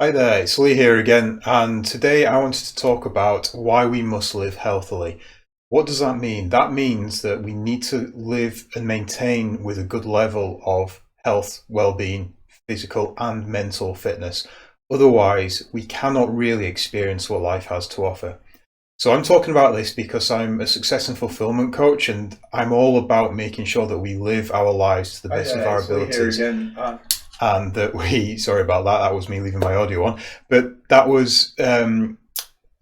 Hi there, it's Lee here again, and today I wanted to talk about why we must live healthily. What does that mean? That means that we need to live and maintain with a good level of health, well-being, physical and mental fitness. Otherwise, we cannot really experience what life has to offer. So I'm talking about this because I'm a success and fulfillment coach, and I'm all about making sure that we live our lives to the best of our abilities. And that sorry about that, that was me leaving my audio on, but that was, I'm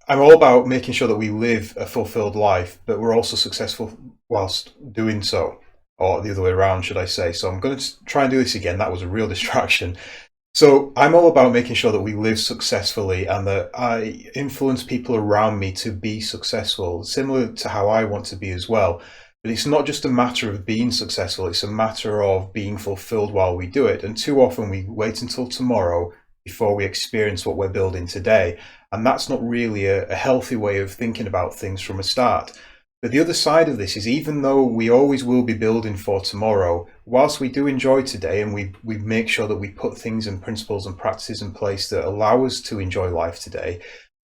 all about making sure that we live a fulfilled life, but we're also successful whilst doing so, or the other way around, should I say. So I'm going to try and do this again. That was a real distraction. So I'm all about making sure that we live successfully and that I influence people around me to be successful, similar to how I want to be as well. But it's not just a matter of being successful, it's a matter of being fulfilled while we do it. And too often we wait until tomorrow before we experience what we're building today. And that's not really a healthy way of thinking about things from a start. But the other side of this is, even though we always will be building for tomorrow, whilst we do enjoy today and we make sure that we put things and principles and practices in place that allow us to enjoy life today,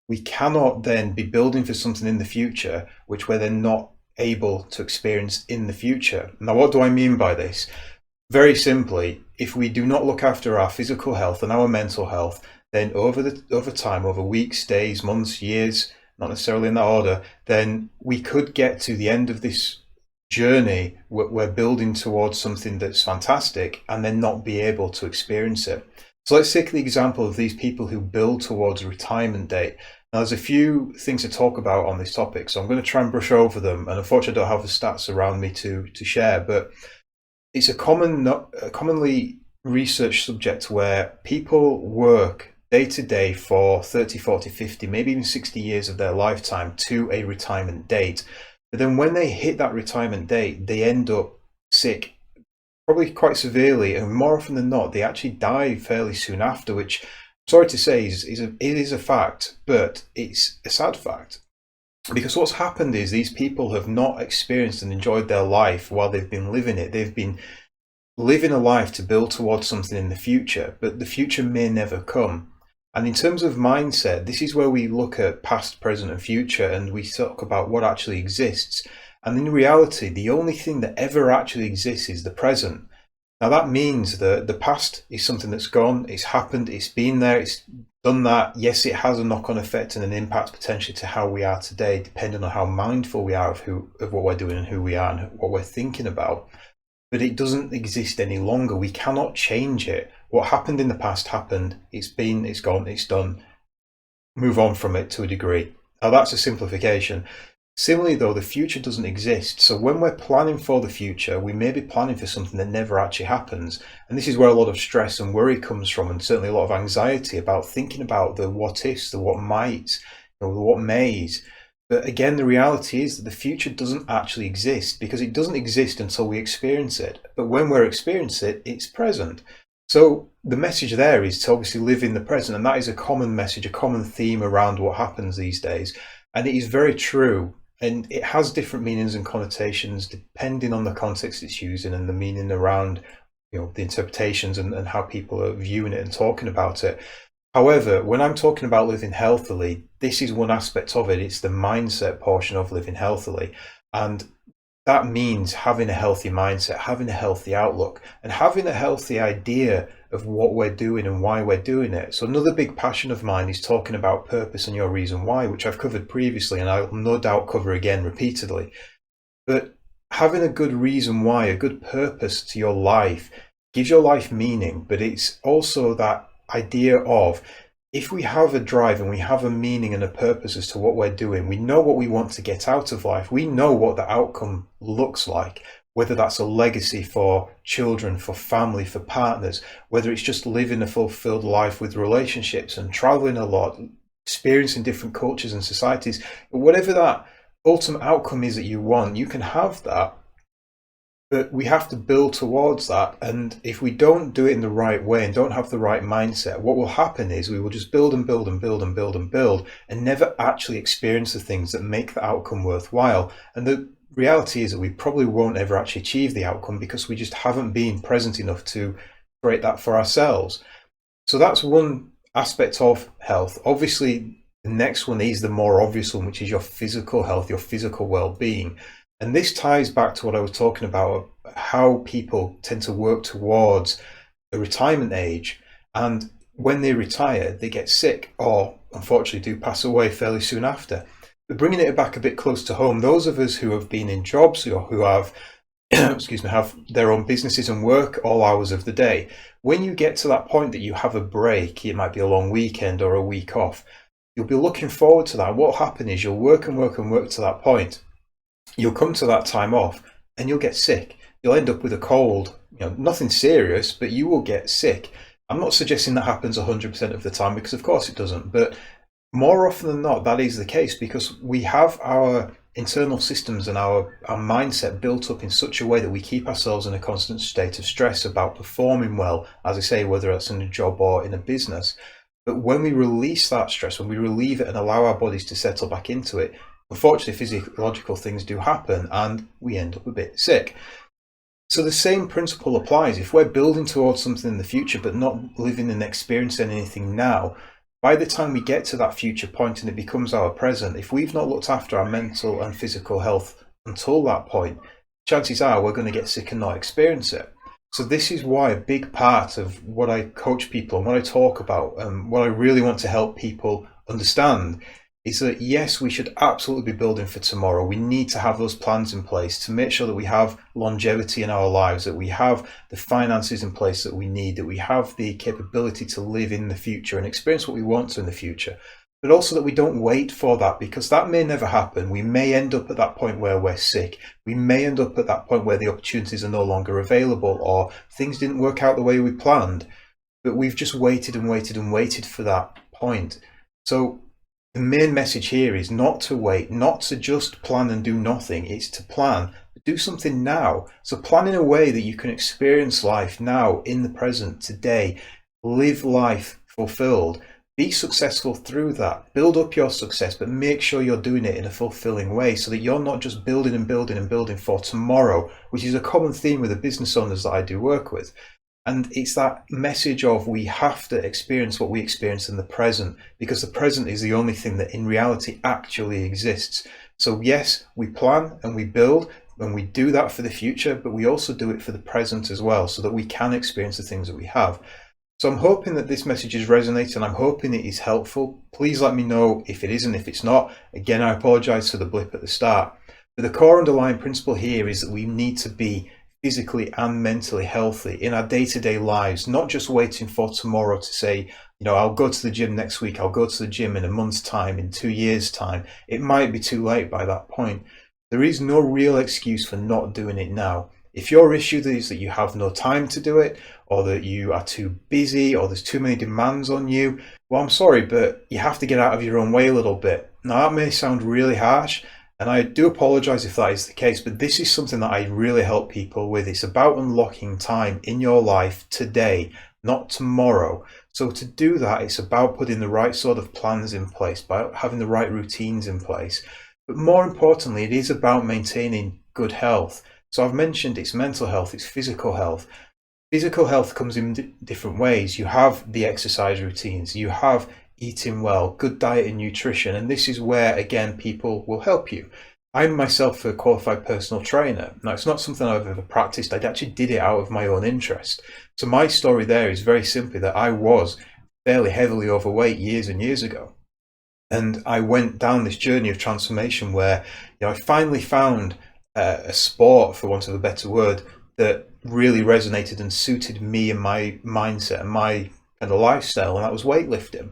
we cannot then be building for something in the future which we're then not able to experience in the future. Now, what do I mean by this? Very simply, if we do not look after our physical health and our mental health, then over time, over weeks, days, months, years, not necessarily in that order, then we could get to the end of this journey. We're building towards something that's fantastic and then not be able to experience it. So let's take the example of these people who build towards a retirement date. Now, there's a few things to talk about on this topic, so I'm going to try and brush over them. And unfortunately, I don't have the stats around me to share, but it's a commonly researched subject where people work day to day for 30, 40, 50, maybe even 60 years of their lifetime to a retirement date. But then when they hit that retirement date, they end up sick, probably quite severely, and more often than not, they actually die fairly soon after, which, sorry to say, it is a fact, but it's a sad fact. Because what's happened is these people have not experienced and enjoyed their life while they've been living it. They've been living a life to build towards something in the future, but the future may never come. And in terms of mindset, this is where we look at past, present and future, and we talk about what actually exists. And in reality, the only thing that ever actually exists is the present. Now that means that the past is something that's gone, it's happened, it's been there, it's done that. Yes, it has a knock-on effect and an impact potentially to how we are today, depending on how mindful we are of what we're doing and who we are and what we're thinking about. But it doesn't exist any longer. We cannot change it. What happened in the past happened. It's been, it's gone, it's done. Move on from it to a degree. Now that's a simplification. Similarly though, the future doesn't exist. So when we're planning for the future, we may be planning for something that never actually happens. And this is where a lot of stress and worry comes from, and certainly a lot of anxiety about thinking about the what ifs, the what mights, the what mays. But again, the reality is that the future doesn't actually exist, because it doesn't exist until we experience it. But when we're experiencing it, it's present. So the message there is to obviously live in the present. And that is a common message, a common theme around what happens these days. And it is very true. And it has different meanings and connotations depending on the context it's used in and the meaning around, the interpretations and how people are viewing it and talking about it. However, when I'm talking about living healthily, this is one aspect of it. It's the mindset portion of living healthily. And that means having a healthy mindset, having a healthy outlook, and having a healthy idea of what we're doing and why we're doing it. So another big passion of mine is talking about purpose and your reason why, which I've covered previously and I'll no doubt cover again repeatedly. But having a good reason why, a good purpose to your life, gives your life meaning. But it's also that idea of, if we have a drive and we have a meaning and a purpose as to what we're doing, we know what we want to get out of life, we know what the outcome looks like, whether that's a legacy for children, for family, for partners, whether it's just living a fulfilled life with relationships and traveling a lot, experiencing different cultures and societies, whatever that ultimate outcome is that you want, you can have that. But we have to build towards that. And if we don't do it in the right way and don't have the right mindset, what will happen is we will just build and build and build and build and build and never actually experience the things that make the outcome worthwhile. And the reality is that we probably won't ever actually achieve the outcome because we just haven't been present enough to create that for ourselves. So that's one aspect of health. Obviously, the next one is the more obvious one, which is your physical health, your physical well-being. And this ties back to what I was talking about, how people tend to work towards a retirement age. And when they retire, they get sick or unfortunately do pass away fairly soon after. But bringing it back a bit close to home, those of us who have been in jobs or who have have their own businesses and work all hours of the day, when you get to that point that you have a break, it might be a long weekend or a week off, you'll be looking forward to that. What will happen is you'll work and work and work to that point. You'll come to that time off and you'll get sick. You'll end up with a cold, nothing serious, but you will get sick. I'm not suggesting that happens 100% of the time, because of course it doesn't, but more often than not, that is the case, because we have our internal systems and our mindset built up in such a way that we keep ourselves in a constant state of stress about performing well, as I say, whether it's in a job or in a business. But when we release that stress, when we relieve it and allow our bodies to settle back into it, unfortunately, physiological things do happen and we end up a bit sick. So the same principle applies. If we're building towards something in the future but not living and experiencing anything now, by the time we get to that future point and it becomes our present, if we've not looked after our mental and physical health until that point, chances are we're going to get sick and not experience it. So this is why a big part of what I coach people and what I talk about and what I really want to help people understand is that, yes, we should absolutely be building for tomorrow. We need to have those plans in place to make sure that we have longevity in our lives, that we have the finances in place that we need, that we have the capability to live in the future and experience what we want to in the future. But also that we don't wait for that, because that may never happen. We may end up at that point where we're sick. We may end up at that point where the opportunities are no longer available or things didn't work out the way we planned. But we've just waited and waited and waited for that point. So the main message here is not to wait, not to just plan and do nothing. It's to plan, but do something now. So plan in a way that you can experience life now, in the present, today. Live life fulfilled. Be successful through that. Build up your success, but make sure you're doing it in a fulfilling way so that you're not just building and building and building for tomorrow, which is a common theme with the business owners that I do work with. And it's that message of we have to experience what we experience in the present, because the present is the only thing that in reality actually exists. So yes, we plan and we build and we do that for the future, but we also do it for the present as well, so that we can experience the things that we have. So I'm hoping that this message is resonating. I'm hoping it is helpful. Please let me know if it isn't, if it's not. Again, I apologize for the blip at the start. But the core underlying principle here is that we need to be physically and mentally healthy in our day-to-day lives, not just waiting for tomorrow to say, I'll go to the gym next week, I'll go to the gym in a month's time, in 2 years' time. It might be too late by that point. There is no real excuse for not doing it now. If your issue is that you have no time to do it, or that you are too busy, or there's too many demands on you, well, I'm sorry, but you have to get out of your own way a little bit. Now, that may sound really harsh, and I do apologize if that is the case, but this is something that I really help people with. It's about unlocking time in your life today, not tomorrow. So to do that, it's about putting the right sort of plans in place, about having the right routines in place. But more importantly, it is about maintaining good health. So I've mentioned it's mental health, it's physical health. Physical health comes in different ways. You have the exercise routines, you have eating well, good diet and nutrition, and this is where, again, people will help you. I'm myself a qualified personal trainer. Now, it's not something I've ever practiced. I actually did it out of my own interest. So my story there is very simply that I was fairly heavily overweight years and years ago. And I went down this journey of transformation where I finally found a sport, for want of a better word, that really resonated and suited me and my mindset and my kind of lifestyle, and that was weightlifting.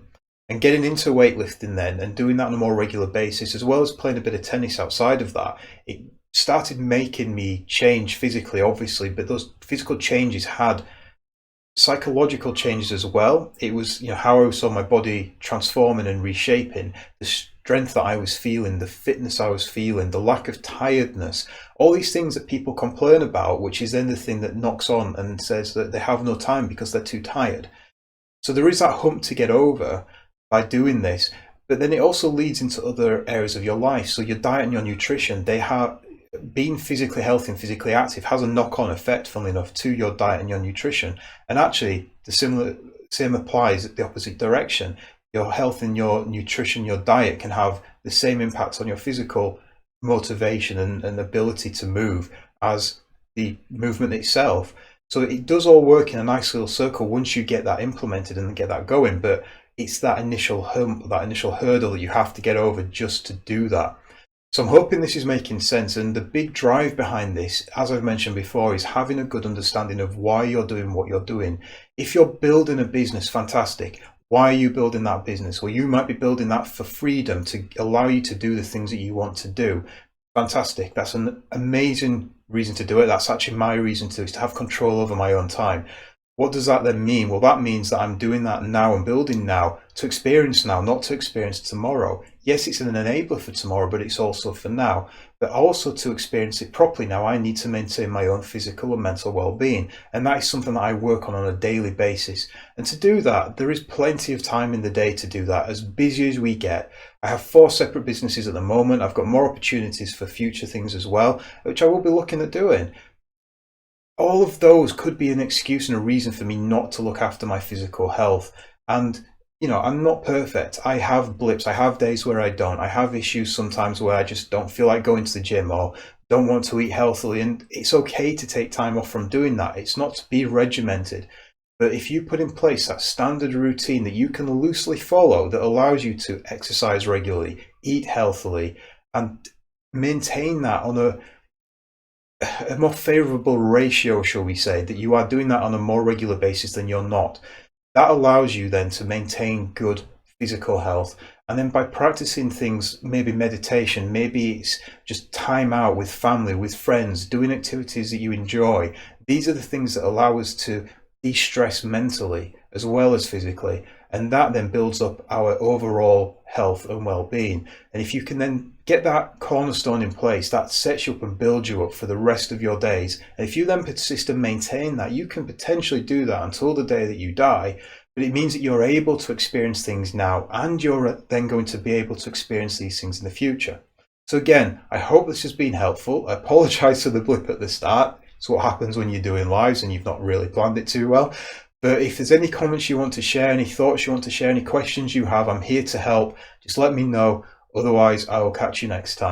And getting into weightlifting then and doing that on a more regular basis, as well as playing a bit of tennis outside of that, it started making me change physically, obviously, but those physical changes had psychological changes as well. It was how I saw my body transforming and reshaping, the strength that I was feeling, the fitness I was feeling, the lack of tiredness, all these things that people complain about, which is then the thing that knocks on and says that they have no time because they're too tired. So there is that hump to get over by doing this, but then it also leads into other areas of your life. So your diet and your nutrition, being physically healthy and physically active has a knock-on effect, funnily enough, to your diet and your nutrition. And actually, the same applies the opposite direction. Your health and your nutrition, your diet can have the same impact on your physical motivation and ability to move as the movement itself. So it does all work in a nice little circle once you get that implemented and get that going, but it's that initial hump, that initial hurdle that you have to get over just to do that. So I'm hoping this is making sense, and the big drive behind this, as I've mentioned before, is having a good understanding of why you're doing what you're doing. If you're building a business, fantastic. Why are you building that business? Well, you might be building that for freedom, to allow you to do the things that you want to do. Fantastic. That's an amazing reason to do it. That's actually my reason to, is to have control over my own time. What does that then mean? Well, that means that I'm doing that now and building now to experience now, not to experience tomorrow. Yes, it's an enabler for tomorrow, but it's also for now. But also to experience it properly now, I need to maintain my own physical and mental well-being. And that is something that I work on a daily basis. And to do that, there is plenty of time in the day to do that, as busy as we get. I have 4 separate businesses at the moment. I've got more opportunities for future things as well, which I will be looking at doing. All of those could be an excuse and a reason for me not to look after my physical health. And, you know, I'm not perfect. I have blips. I have days where I don't. I have issues sometimes where I just don't feel like going to the gym or don't want to eat healthily. And it's okay to take time off from doing that. It's not to be regimented. But if you put in place that standard routine that you can loosely follow, that allows you to exercise regularly, eat healthily, and maintain that on a more favorable ratio, shall we say, that you are doing that on a more regular basis than you're not, that allows you then to maintain good physical health. And then by practicing things, maybe meditation, maybe it's just time out with family, with friends, doing activities that you enjoy. These are the things that allow us to de-stress mentally as well as physically, and that then builds up our overall health and well-being. And if you can then get that cornerstone in place, that sets you up and builds you up for the rest of your days. And if you then persist and maintain that, you can potentially do that until the day that you die. But it means that you're able to experience things now, and you're then going to be able to experience these things in the future. So again, I hope this has been helpful. I apologize for the blip at the start. It's what happens when you're doing lives and you've not really planned it too well. But if there's any comments you want to share, any thoughts you want to share, any questions you have, I'm here to help. Just let me know. Otherwise, I will catch you next time.